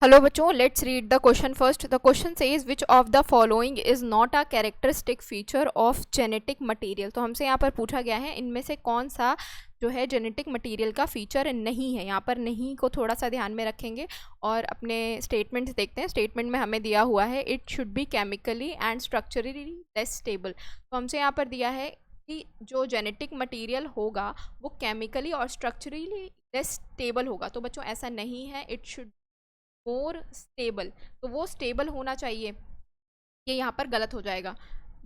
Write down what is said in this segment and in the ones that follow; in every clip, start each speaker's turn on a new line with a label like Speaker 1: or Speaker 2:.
Speaker 1: Hello बच्चों, let's read the question first. The question says which of the following is not a characteristic feature of genetic material. तो हमसे यहाँ पर पूछा गया है इनमें से कौन सा जो है जेनेटिक मटेरियल का फीचर नहीं है। यहाँ पर नहीं को थोड़ा सा ध्यान में रखेंगे और अपने स्टेटमेंट्स देखते हैं। स्टेटमेंट में हमें दिया हुआ है it should B chemically and structurally less stable. तो हमसे यहाँ पर दिया है कि जो जेनेटिक मटेरियल होगा वो केमिकली और स्ट्रक्चरली लेस स्टेबल होगा। तो बच्चों ऐसा नहीं है, इट शुड मोर स्टेबल। तो वो स्टेबल होना चाहिए, ये यहाँ पर गलत हो जाएगा।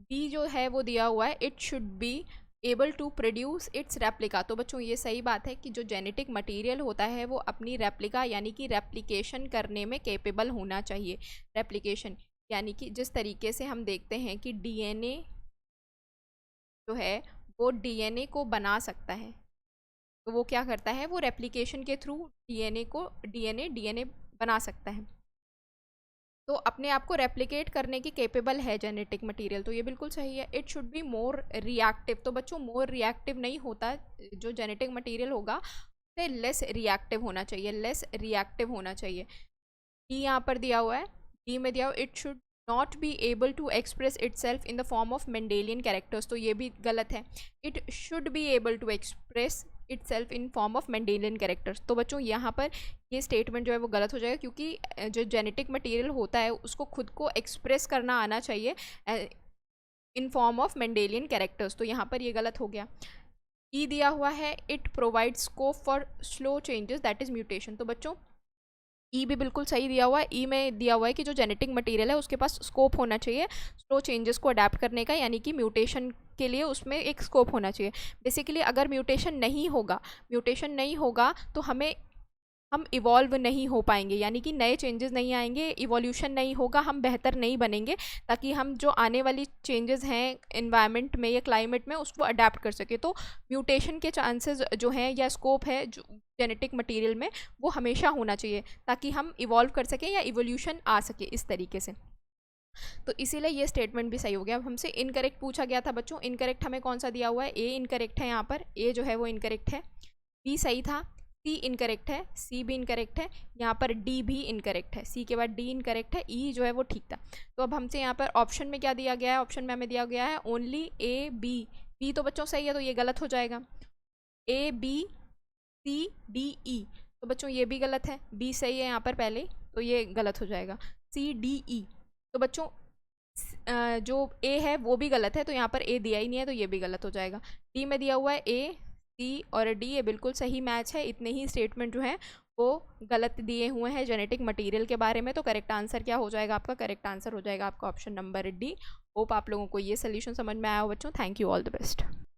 Speaker 1: बी जो है वो दिया हुआ है it should be able to produce its replica. तो बच्चों ये सही बात है कि जो जेनेटिक मटेरियल होता है वो अपनी रेप्लिका यानी कि रेप्लिकेशन करने में कैपेबल होना चाहिए। रेप्लिकेशन यानी कि जिस तरीके से हम देखते हैं कि डीएनए जो है वो डीएनए को बना सकता है, तो वो क्या करता है, वो रेप्लिकेशन के थ्रू डीएनए बना सकता है। तो अपने आप को रेप्लिकेट करने की कैपेबल है जेनेटिक मटेरियल, तो ये बिल्कुल सही है। It should be more reactive. तो बच्चों मोर रिएक्टिव नहीं होता, जो जेनेटिक मटेरियल होगा उससे लेस रिएक्टिव होना चाहिए, लेस रिएक्टिव होना चाहिए। डी यहाँ पर दिया हुआ है, डी में दिया हुआ it should not be able to express itself in the form of Mendelian characters. तो ये भी गलत है। It should be able to express itself in form of Mendelian characters. तो बच्चों यहाँ पर ये स्टेटमेंट जो है वो गलत हो जाएगा, क्योंकि जो जेनेटिक मटेरियल होता है उसको खुद को एक्सप्रेस करना आना चाहिए इन फॉर्म ऑफ मेंडेलियन कैरेक्टर्स। तो यहाँ पर ये गलत हो गया। ई दिया हुआ है it provide scope for slow changes that is mutation. तो बच्चों ई भी बिल्कुल सही दिया हुआ है। ई में दिया हुआ है कि जो जेनेटिक मटेरियल है उसके पास स्कोप होना चाहिए स्लो चेंजेस को अडेप्ट करने का, यानी कि म्यूटेशन के लिए उसमें एक स्कोप होना चाहिए। बेसिकली अगर म्यूटेशन नहीं होगा तो हम इवॉल्व नहीं हो पाएंगे, यानी कि नए चेंजेस नहीं आएंगे, इवोल्यूशन नहीं होगा, हम बेहतर नहीं बनेंगे, ताकि हम जो आने वाली चेंजेस हैं एनवायरनमेंट में या क्लाइमेट में उसको अडेप्ट कर सके। तो म्यूटेशन के चांसेस जो हैं या स्कोप है जो जेनेटिक मटेरियल में वो हमेशा होना चाहिए, ताकि हम इवॉल्व कर सकें या इवोल्यूशन आ सके इस तरीके से। तो इसीलिए ये स्टेटमेंट भी सही हो गया। अब हमसे इनकरेक्ट पूछा गया था बच्चों, इनकरेक्ट हमें कौन सा दिया हुआ है, ए इनकरेक्ट है। यहाँ पर ए जो है वो इनकरेक्ट है, बी सही था, सी इनकरेक्ट है, सी भी इनकरेक्ट है, यहाँ पर डी भी इनकरेक्ट है, सी के बाद डी इनकरेक्ट है, ई जो है वो ठीक था। तो अब हमसे यहाँ पर ऑप्शन में क्या दिया गया है, ऑप्शन में हमें दिया गया है ओनली ए बी। बी तो बच्चों सही है, तो ये गलत हो जाएगा। A B C D E, तो बच्चों ये भी गलत है। बी सही है यहाँ पर पहले, तो ये गलत हो जाएगा। सी डी ई, तो बच्चों जो ए है वो भी गलत है, तो यहाँ पर ए दिया ही नहीं है, तो ये भी गलत हो जाएगा। डी में दिया हुआ है ए सी और डी, ये बिल्कुल सही मैच है। इतने ही स्टेटमेंट जो हैं वो गलत दिए हुए हैं जेनेटिक मटेरियल के बारे में। तो करेक्ट आंसर क्या हो जाएगा आपका, करेक्ट आंसर हो जाएगा आपका ऑप्शन नंबर डी। होप आप लोगों को ये सोल्यूशन समझ में आया हो बच्चों। Thank you, all the best.